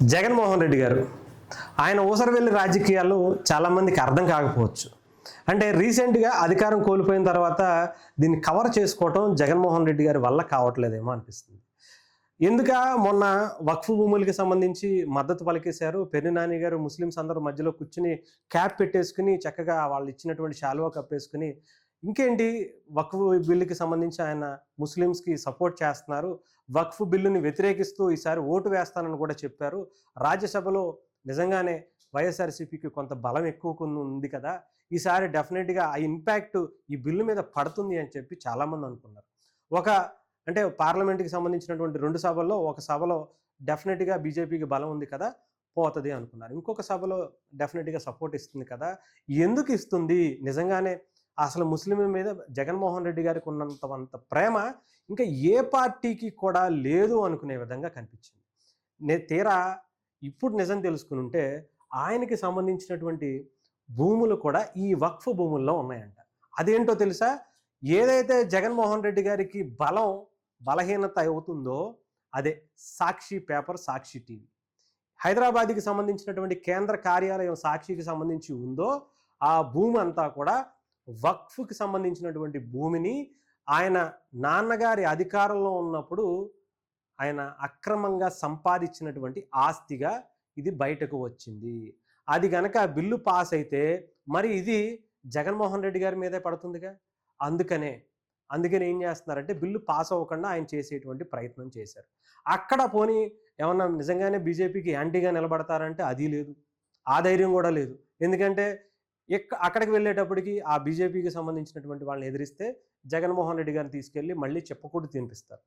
జగన్మోహన్ రెడ్డి గారు ఆయన ఊసరవెల్లి రాజకీయాలు చాలామందికి అర్థం కాకపోవచ్చు. అంటే రీసెంట్‌గా అధికారం కోల్పోయిన తర్వాత దీన్ని కవర్ చేసుకోవటం జగన్మోహన్ రెడ్డి గారి వల్ల కావట్లేదేమో అనిపిస్తుంది. మొన్న వక్ఫ్ భూములకి సంబంధించి మద్దతు పలికేశారు. పెర్ని నాని గారు ముస్లిమ్స్ అందరూ మధ్యలో కూర్చొని క్యాప్ పెట్టేసుకొని చక్కగా వాళ్ళు ఇచ్చినటువంటి శాలువా కప్పేసుకొని ఇంకేంటి వక్ఫ్ బిల్లుకి సంబంధించి ఆయన ముస్లిమ్స్‌కి సపోర్ట్ చేస్తున్నారు. వక్ఫ్ బిల్లుని వ్యతిరేకిస్తూ ఈసారి ఓటు వేస్తానని కూడా చెప్పారు. రాజ్యసభలో నిజంగానే వైఎస్ఆర్‌సీపీకి కొంత బలం ఎక్కువ ఉంది కదా! ఈసారి డెఫినిట్‌గా ఆ ఇంపాక్ట్ ఈ బిల్లు మీద పడుతుంది అని చెప్పి చాలామంది అనుకున్నారు. ఒక అంటే పార్లమెంట్‌కి సంబంధించినటువంటి 2 సభల్లో ఒక సభలో డెఫినిట్‌గా బీజేపీకి బలం ఉంది కదా! పోతది అనుకున్నారు. ఇంకొక సభలో డెఫినిట్‌గా సపోర్ట్ ఇస్తుంది కదా! ఎందుకు ఇస్తుంది? నిజంగానే అసలు ముస్లింల మీద జగన్మోహన్ రెడ్డి గారికి ఉన్నంత ప్రేమ ఇంకా ఏ పార్టీకి కూడా లేదు అనుకునే విధంగా కనిపించింది. తీరా ఇప్పుడు నిజం తెలుసుకునుంటే ఆయనకి సంబంధించినటువంటి భూములు కూడా ఈ వక్ఫ్ భూముల్లో ఉన్నాయంట. అదేంటో తెలుసా? ఏదైతే జగన్మోహన్ రెడ్డి గారికి బలహీనత అవుతుందో అదే సాక్షి పేపర్, సాక్షి టీవీ. హైదరాబాద్‌కి సంబంధించినటువంటి కేంద్ర కార్యాలయం సాక్షికి సంబంధించి ఉందో ఆ భూమి అంతా కూడా వక్ఫ్‌కి సంబంధించినటువంటి భూమిని ఆయన నాన్నగారి అధికారంలో ఉన్నప్పుడు ఆయన అక్రమంగా సంపాదించినటువంటి ఆస్తిగా ఇది బయటకు వచ్చింది. అది గనక బిల్లు పాస్ అయితే మరి ఇది జగన్మోహన్ రెడ్డి గారి మీదే పడుతుందిగా. అందుకని ఏం చేస్తున్నారంటే బిల్లు పాస్ అవ్వకుండా ఆయన చేసేటువంటి ప్రయత్నం చేశారు. అక్కడ పోనీ ఏమన్నా నిజంగానే బీజేపీకి యాంటీగా నిలబడతారంటే అది లేదు. ఆ ధైర్యం కూడా లేదు. ఎందుకంటే అక్కడికి వెళ్ళేటప్పటికి ఆ బీజేపీకి సంబంధించినటువంటి వాళ్ళని ఎదిరిస్తే జగన్మోహన్ రెడ్డి గారిని తీసుకెళ్ళి మళ్ళీ చెప్పకూడదు తినిపిస్తారు.